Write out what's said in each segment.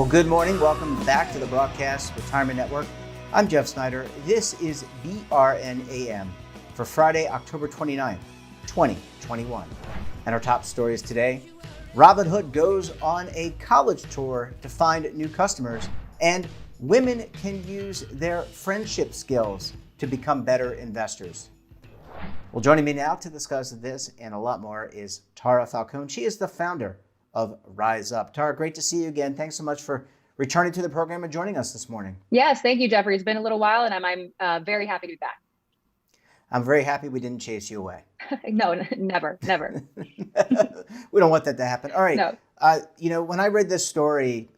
Well, good morning. Welcome back to the Broadcast Retirement Network. I'm Jeff Snyder. This is BRN AM for Friday, October 29th, 2021. And our top stories today: Robinhood goes on a college tour to find new customers, and women can use their friendship skills to become better investors. Well, joining me now to discuss this and a lot more is Tara Falcone. She is the founder of Rise Up. Tara, great to see you again. Thanks so much for returning to the program and joining us this morning. Yes, thank you, Jeffrey. It's been a little while, and I'm very happy to be back. I'm very happy we didn't chase you away. No, never. We don't want that to happen. All right. No. When I read this story,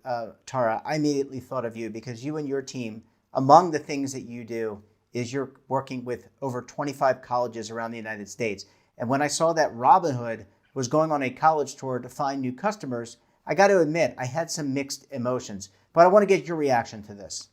Tara, I immediately thought of you because you and your team, among the things that you do is you're working with over 25 colleges around the United States. And when I saw that Robinhood was going on a college tour to find new customers, I got to admit, I had some mixed emotions. But I want to get your reaction to this.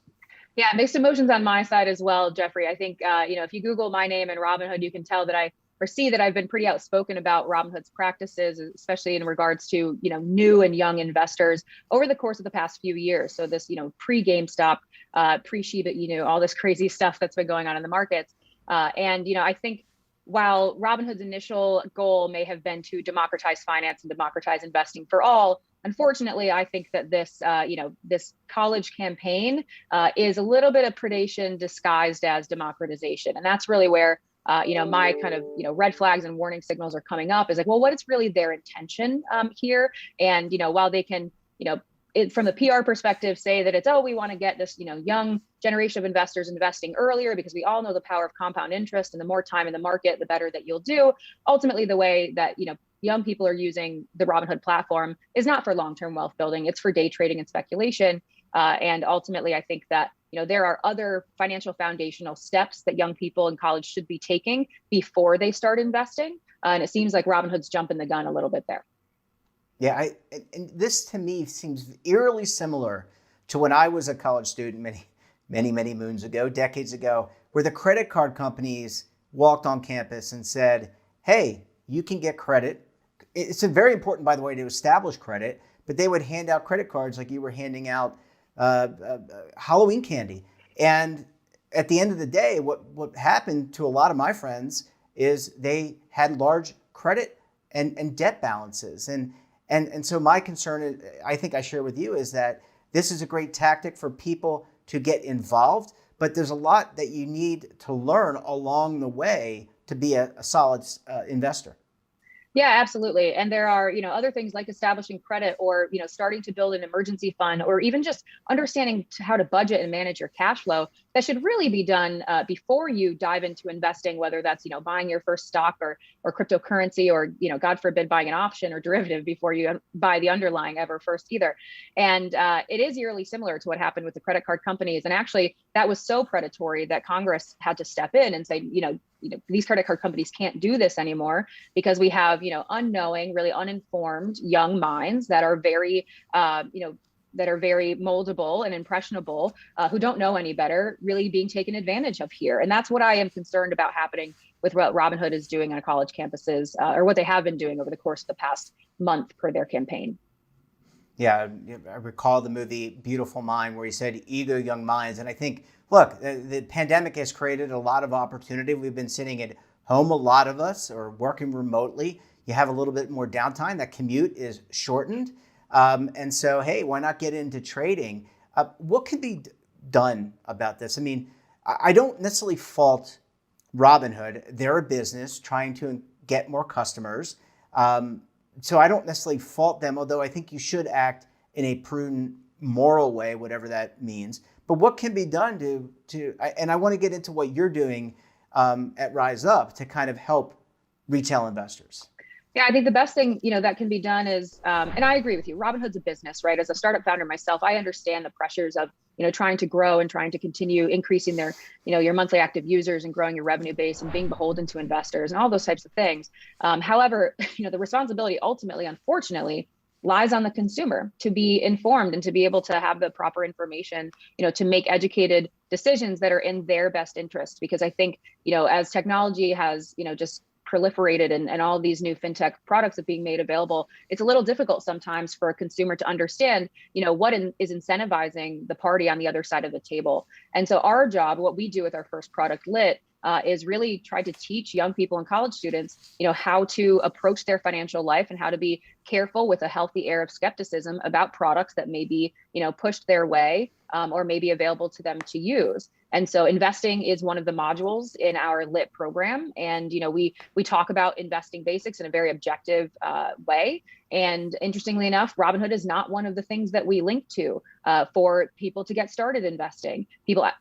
Yeah, mixed emotions on my side as well, Jeffrey. I think, if you Google my name and Robinhood, you can tell that see that I've been pretty outspoken about Robinhood's practices, especially in regards to, new and young investors over the course of the past few years. So this, pre-GameStop, pre-Shiba Inu, all this crazy stuff that's been going on in the markets. I think while Robinhood's initial goal may have been to democratize finance and democratize investing for all, unfortunately, I think that this, this college campaign is a little bit of predation disguised as democratization. And that's really where, my kind of, red flags and warning signals are coming up is like, well, what is really their intention here? And, while they can, from the PR perspective, say that it's, we want to get this, young generation of investors investing earlier because we all know the power of compound interest, and the more time in the market, the better that you'll do. Ultimately, the way that, young people are using the Robinhood platform is not for long-term wealth building. It's for day trading and speculation. And ultimately, I think that, there are other financial foundational steps that young people in college should be taking before they start investing. And it seems like Robinhood's jumping the gun a little bit there. Yeah, and this to me seems eerily similar to when I was a college student many moons ago, decades ago, where the credit card companies walked on campus and said, hey, you can get credit. It's very important, by the way, to establish credit, but they would hand out credit cards like you were handing out Halloween candy. And at the end of the day, what happened to a lot of my friends is they had large credit and debt balances. And so my concern, I think I share with you, is that this is a great tactic for people to get involved, but there's a lot that you need to learn along the way to be a solid investor. Yeah, absolutely. And there are, other things like establishing credit or, starting to build an emergency fund, or even just understanding how to budget and manage your cash flow that should really be done before you dive into investing, whether that's, buying your first stock or cryptocurrency, or, God forbid, buying an option or derivative before you buy the underlying ever first either. And it is eerily similar to what happened with the credit card companies. And actually, that was so predatory that Congress had to step in and say, these credit card companies can't do this anymore, because we have, unknowing, really uninformed young minds that are very, very moldable and impressionable, who don't know any better, really being taken advantage of here. And that's what I am concerned about happening with what Robinhood is doing on college campuses, or what they have been doing over the course of the past month per their campaign. Yeah, I recall the movie Beautiful Mind, where he said, eager young minds. And I think, look, the pandemic has created a lot of opportunity. We've been sitting at home, a lot of us, or working remotely. You have a little bit more downtime. That commute is shortened. And so, hey, why not get into trading? What could be done about this? I mean, I don't necessarily fault Robinhood. They're a business trying to get more customers. So I don't necessarily fault them, although I think you should act in a prudent, moral way, whatever that means. But what can be done and I want to get into what you're doing at Rise Up to kind of help retail investors. Yeah, I think the best thing, that can be done is, and I agree with you, Robinhood's a business, right? As a startup founder myself, I understand the pressures of, trying to grow and trying to continue increasing their, your monthly active users and growing your revenue base and being beholden to investors and all those types of things. However, the responsibility ultimately, unfortunately, lies on the consumer to be informed and to be able to have the proper information, to make educated decisions that are in their best interest. Because I think, as technology has, just proliferated and all these new fintech products are being made available, it's a little difficult sometimes for a consumer to understand, what is incentivizing the party on the other side of the table. And so our job, what we do with our first product, Lit, is really try to teach young people and college students, how to approach their financial life and how to be careful with a healthy air of skepticism about products that may be, pushed their way or may be available to them to use. And so investing is one of the modules in our Lit program. And, we talk about investing basics in a very objective way. And interestingly enough, Robinhood is not one of the things that we link to for people to get started investing.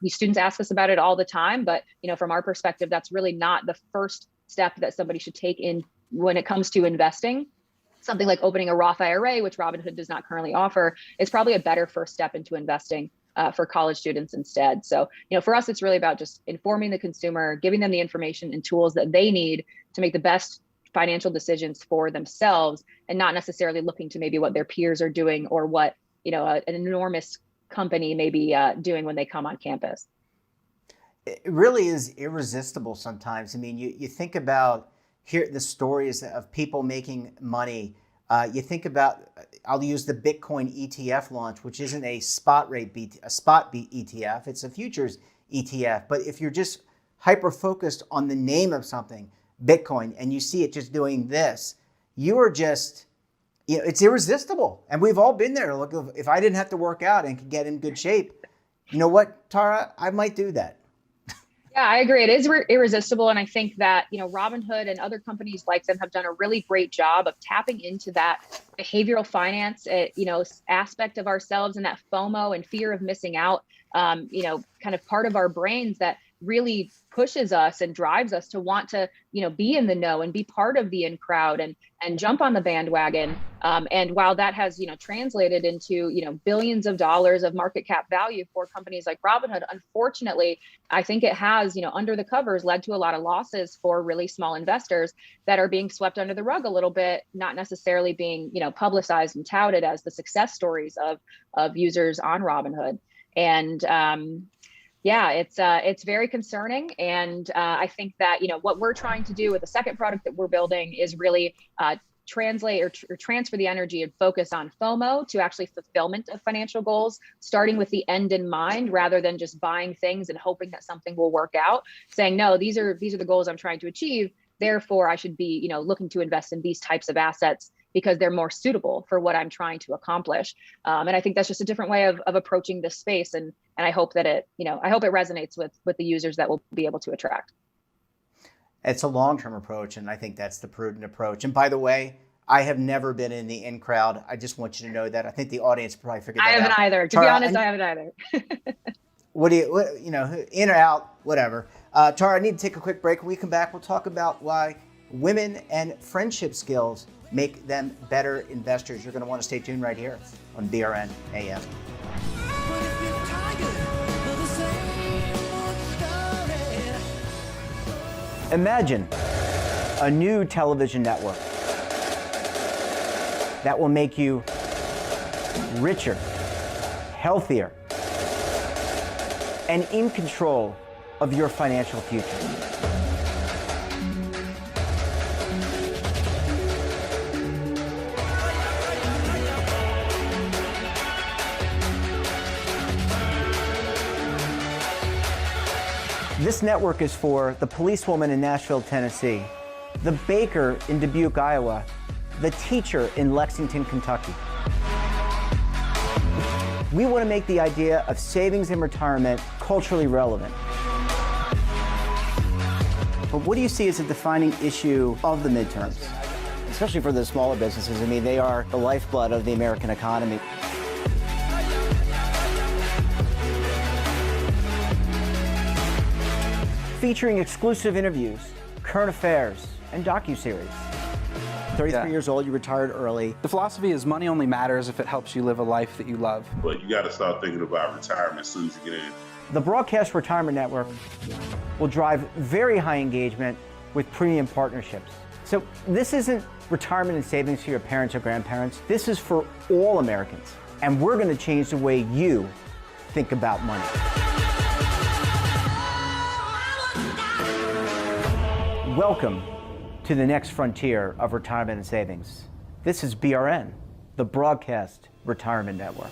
Students ask us about it all the time, but, from our perspective, that's really not the first step that somebody should take in when it comes to investing. Something like opening a Roth IRA, which Robinhood does not currently offer, is probably a better first step into investing for college students instead. So, for us, it's really about just informing the consumer, giving them the information and tools that they need to make the best financial decisions for themselves, and not necessarily looking to maybe what their peers are doing or what, an enormous company may be doing when they come on campus. It really is irresistible sometimes. I mean, you think about the stories of people making money. You think about, I'll use the Bitcoin ETF launch, which isn't a spot ETF, it's a futures ETF. But if you're just hyper-focused on the name of something, Bitcoin, and you see it just doing this, you are just, it's irresistible. And we've all been there. Look, if I didn't have to work out and could get in good shape, you know what, Tara, I might do that. Yeah, I agree. It is irresistible. And I think that, Robinhood and other companies like them have done a really great job of tapping into that behavioral finance, aspect of ourselves, and that FOMO and fear of missing out, kind of part of our brains that really pushes us and drives us to want to, be in the know and be part of the in crowd and jump on the bandwagon. And while that has, translated into, billions of dollars of market cap value for companies like Robinhood, unfortunately, I think it has, under the covers led to a lot of losses for really small investors that are being swept under the rug a little bit, not necessarily being, publicized and touted as the success stories of users on Robinhood. And, yeah, it's very concerning. And I think that, what we're trying to do with the second product that we're building is really translate or transfer the energy and focus on FOMO to actually fulfillment of financial goals, starting with the end in mind, rather than just buying things and hoping that something will work out, saying, no, these are the goals I'm trying to achieve. Therefore, I should be, looking to invest in these types of assets because they're more suitable for what I'm trying to accomplish. And I think that's just a different way of approaching this space. And I hope that it resonates with the users that we'll be able to attract. It's a long-term approach, and I think that's the prudent approach. And by the way, I have never been in the in crowd. I just want you to know that. I think the audience probably figured that out. I haven't either. To be honest, I haven't either. What in or out, whatever. Tara, I need to take a quick break. When we come back, we'll talk about why women and friendship skills make them better investors. You're going to want to stay tuned right here on BRN AM. Imagine a new television network that will make you richer, healthier, and in control of your financial future. This network is for the policewoman in Nashville, Tennessee, the baker in Dubuque, Iowa, the teacher in Lexington, Kentucky. We want to make the idea of savings and retirement culturally relevant. But what do you see as a defining issue of the midterms? Especially for the smaller businesses. I mean, they are the lifeblood of the American economy. Featuring exclusive interviews, current affairs, and docuseries. 33 years old, you retired early. The philosophy is money only matters if it helps you live a life that you love. But you got to start thinking about retirement as soon as you get in. The Broadcast Retirement Network will drive very high engagement with premium partnerships. So this isn't retirement and savings for your parents or grandparents. This is for all Americans. And we're going to change the way you think about money. Welcome to the next frontier of retirement and savings. This is BRN, the Broadcast Retirement Network.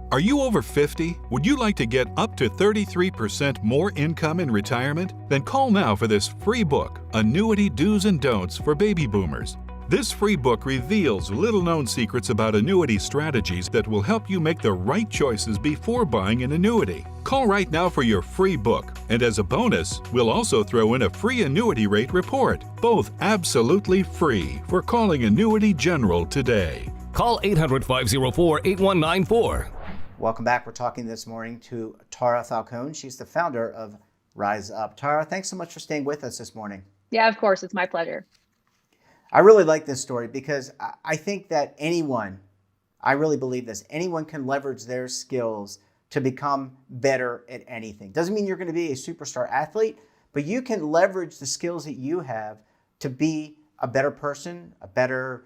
Are you over 50? Would you like to get up to 33% more income in retirement? Then call now for this free book, Annuity Do's and Don'ts for Baby Boomers. This free book reveals little-known secrets about annuity strategies that will help you make the right choices before buying an annuity. Call right now for your free book, and as a bonus, we'll also throw in a free annuity rate report, both absolutely free, for calling Annuity General today. Call 800-504-8194. Welcome back. We're talking this morning to Tara Falcone. She's the founder of Rise Up. Tara, thanks so much for staying with us this morning. Yeah, of course. It's my pleasure. I really like this story because I think that anyone, I really believe this, anyone can leverage their skills to become better at anything. Doesn't mean you're going to be a superstar athlete, but you can leverage the skills that you have to be a better person, a better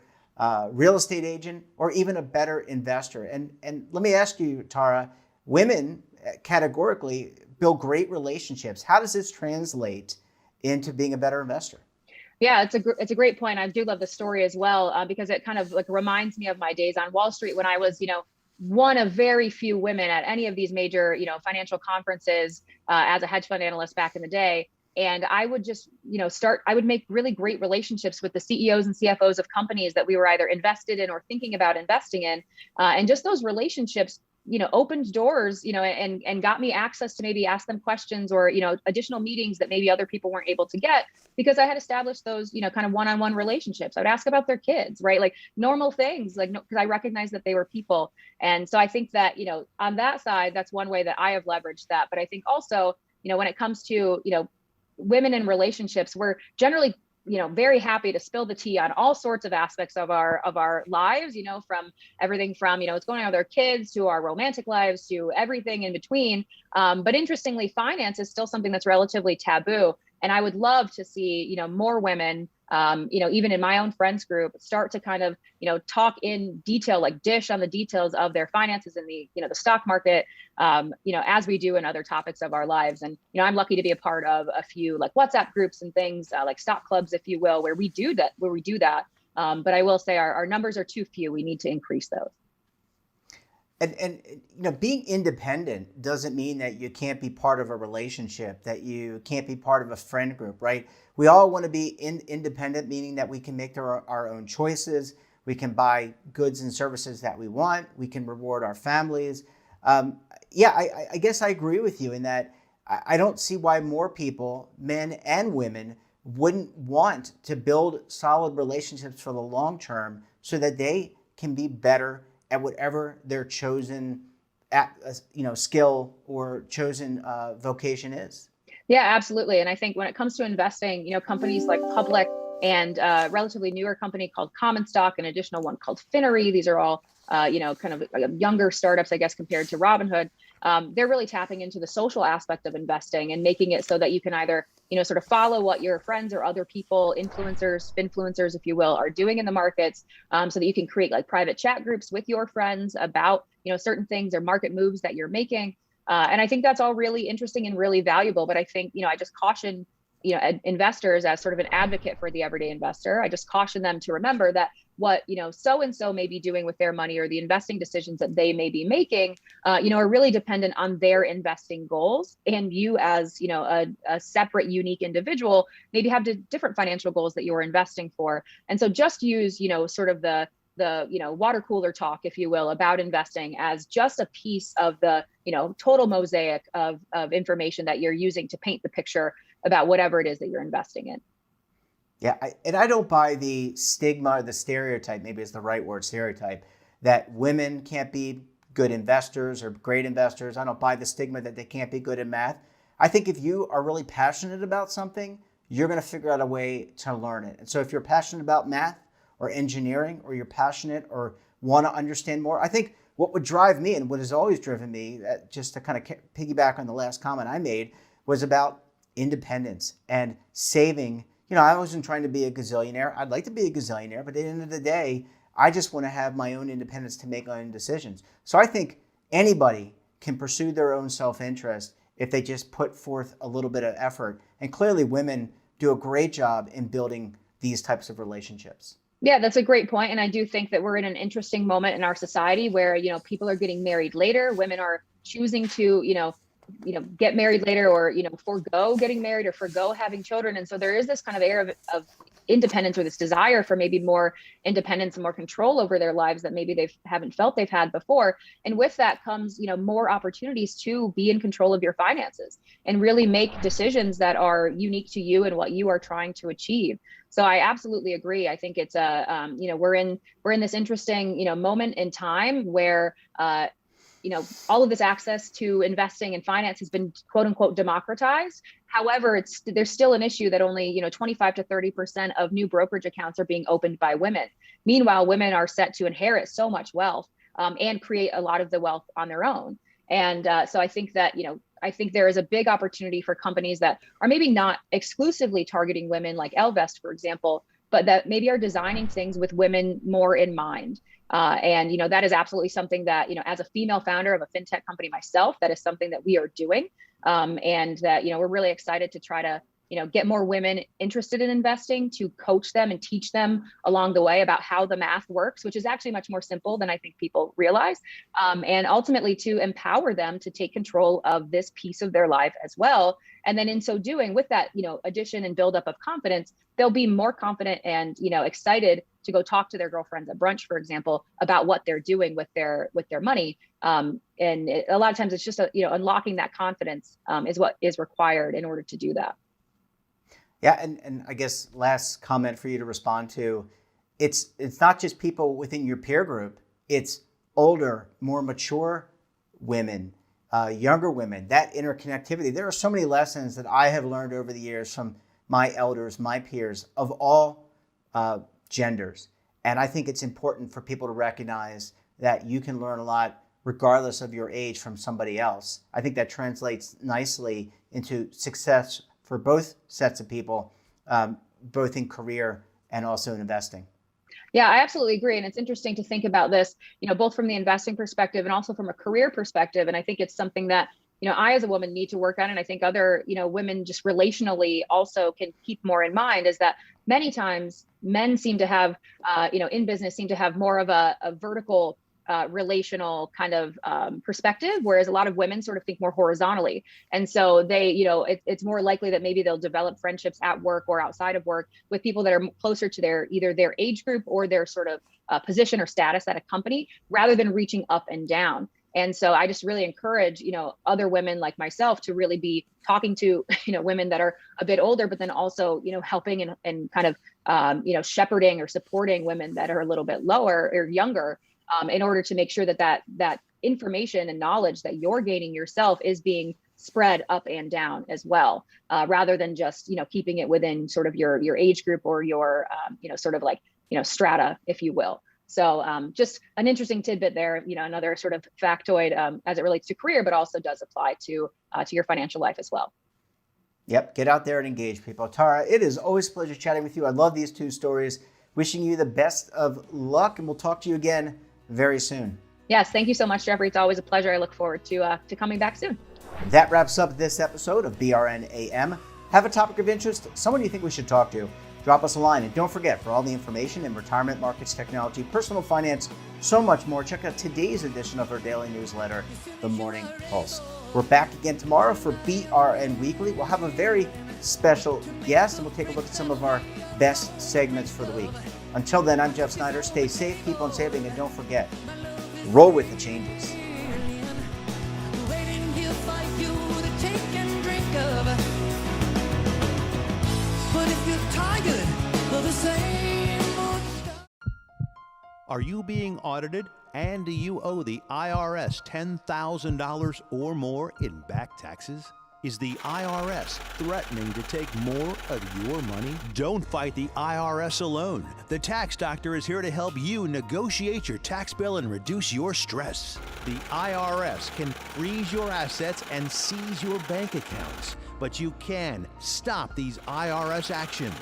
real estate agent, or even a better investor. And let me ask you, Tara, women categorically build great relationships. How does this translate into being a better investor? Yeah, it's a great point. I do love the story as well because it kind of like reminds me of my days on Wall Street when I was, one of very few women at any of these major, financial conferences as a hedge fund analyst back in the day. And I would just, I would make really great relationships with the CEOs and CFOs of companies that we were either invested in or thinking about investing in. And just those relationships, opened doors, and got me access to maybe ask them questions or, additional meetings that maybe other people weren't able to get because I had established those, kind of one-on-one relationships. I would ask about their kids, right? Like normal things, like, because I recognized that they were people. And so I think that, on that side, that's one way that I have leveraged that. But I think also, when it comes to, women in relationships, we're generally, very happy to spill the tea on all sorts of aspects of our lives, from everything from, what's going on with our kids to our romantic lives to everything in between. But interestingly, finance is still something that's relatively taboo. And I would love to see, more women, even in my own friends group, start to kind of, talk in detail, like dish on the details of their finances in the, the stock market, as we do in other topics of our lives. And, I'm lucky to be a part of a few like WhatsApp groups and things like stock clubs, if you will, where we do that. But I will say our numbers are too few. We need to increase those. And being independent doesn't mean that you can't be part of a relationship, that you can't be part of a friend group, right? We all want to be independent, meaning that we can make our own choices. We can buy goods and services that we want. We can reward our families. I guess I agree with you in that I don't see why more people, men and women, wouldn't want to build solid relationships for the long term so that they can be better at whatever their chosen skill or chosen vocation is. Yeah, absolutely. And I think when it comes to investing, companies like Public and a relatively newer company called Common Stock, an additional one called Finery, these are all, kind of younger startups, I guess, compared to Robinhood. They're really tapping into the social aspect of investing and making it so that you can either, sort of follow what your friends or other people, influencers, if you will, are doing in the markets, so that you can create like private chat groups with your friends about, certain things or market moves that you're making. And I think that's all really interesting and really valuable. But I think, I just caution, investors as sort of an advocate for the everyday investor. I just caution them to remember that what, so-and-so may be doing with their money or the investing decisions that they may be making, are really dependent on their investing goals. And you as, a separate, unique individual, maybe have different financial goals that you're investing for. And so just use, sort of the water cooler talk, if you will, about investing as just a piece of the, total mosaic of information that you're using to paint the picture about whatever it is that you're investing in. Yeah, I don't buy the stigma or the stereotype, maybe it's the right word, stereotype, that women can't be good investors or great investors. I don't buy the stigma that they can't be good at math. I think if you are really passionate about something, you're going to figure out a way to learn it. And so if you're passionate about math or engineering, or you're passionate or want to understand more, I think what would drive me and what has always driven me, just to kind of piggyback on the last comment I made, was about independence and saving. I wasn't trying to be a gazillionaire. I'd like to be a gazillionaire, but at the end of the day, I just want to have my own independence to make my own decisions. So I think anybody can pursue their own self-interest if they just put forth a little bit of effort. And clearly women do a great job in building these types of relationships. Yeah, that's a great point. And I do think that we're in an interesting moment in our society where, people are getting married later. Women are choosing to, get married later, or, forego getting married or forego having children. And so there is this kind of air of independence, or this desire for maybe more independence and more control over their lives that maybe they haven't felt they've had before. And with that comes, more opportunities to be in control of your finances and really make decisions that are unique to you and what you are trying to achieve. So I absolutely agree. I think it's we're in this interesting, moment in time where, all of this access to investing and finance has been quote unquote democratized. However, there's still an issue that only 25 to 30% of new brokerage accounts are being opened by women. Meanwhile, women are set to inherit so much wealth and create a lot of the wealth on their own. And so I think that I think there is a big opportunity for companies that are maybe not exclusively targeting women, like Ellevest, for example, but that maybe are designing things with women more in mind. And that is absolutely something that, as a female founder of a fintech company myself, that is something that we are doing. And that, we're really excited to try to, get more women interested in investing, to coach them and teach them along the way about how the math works, which is actually much more simple than I think people realize. And ultimately to empower them to take control of this piece of their life as well. And then in so doing, with that, addition and buildup of confidence, they'll be more confident and, excited to go talk to their girlfriends at brunch, for example, about what they're doing with their money. And a lot of times it's just, unlocking that confidence is what is required in order to do that. Yeah, and I guess last comment for you to respond to, it's not just people within your peer group, it's older, more mature women, younger women, that interconnectivity. There are so many lessons that I have learned over the years from my elders, my peers of all genders. And I think it's important for people to recognize that you can learn a lot regardless of your age from somebody else. I think that translates nicely into success for both sets of people, both in career and also in investing. Yeah, I absolutely agree. And it's interesting to think about this, both from the investing perspective and also from a career perspective. And I think it's something that, I as a woman need to work on. And I think other, women just relationally also can keep more in mind, is that many times men seem to have, in business seem to have more of a vertical relational kind of perspective, whereas a lot of women sort of think more horizontally. And so they, it's more likely that maybe they'll develop friendships at work or outside of work with people that are closer to either their age group or their sort of position or status at a company, rather than reaching up and down. And so I just really encourage, other women like myself to really be talking to, women that are a bit older, but then also, helping and kind of, shepherding or supporting women that are a little bit lower or younger, in order to make sure that information and knowledge that you're gaining yourself is being spread up and down as well, rather than just, keeping it within sort of your age group or your, sort of like, strata, if you will. So just an interesting tidbit there, another sort of factoid as it relates to career, but also does apply to your financial life as well. Yep. Get out there and engage people. Tara, it is always a pleasure chatting with you. I love these two stories. Wishing you the best of luck, and we'll talk to you again very soon. Yes. Thank you so much, Jeffrey. It's always a pleasure. I look forward to coming back soon. That wraps up this episode of BRN AM. Have a topic of interest, someone you think we should talk to, drop us a line. And don't forget, for all the information in retirement, markets, technology, personal finance, so much more, check out today's edition of our daily newsletter, The Morning Pulse. We're back again tomorrow for BRN Weekly. We'll have a very special guest, and we'll take a look at some of our best segments for the week. Until then, I'm Jeff Snyder. Stay safe, keep on saving, and don't forget, roll with the changes. Are you being audited, and do you owe the IRS $10,000 or more in back taxes? Is the IRS threatening to take more of your money? Don't fight the IRS alone. The Tax Doctor is here to help you negotiate your tax bill and reduce your stress. The IRS can freeze your assets and seize your bank accounts, but you can stop these IRS actions.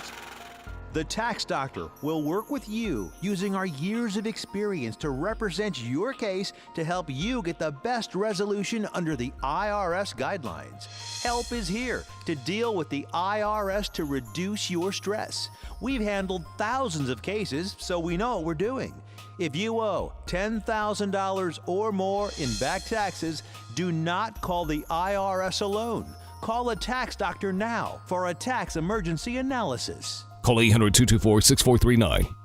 The Tax Doctor will work with you using our years of experience to represent your case to help you get the best resolution under the IRS guidelines. Help is here to deal with the IRS to reduce your stress. We've handled thousands of cases, so we know what we're doing. If you owe $10,000 or more in back taxes, do not call the IRS alone. Call a tax doctor now for a tax emergency analysis. Call 800-224-6439.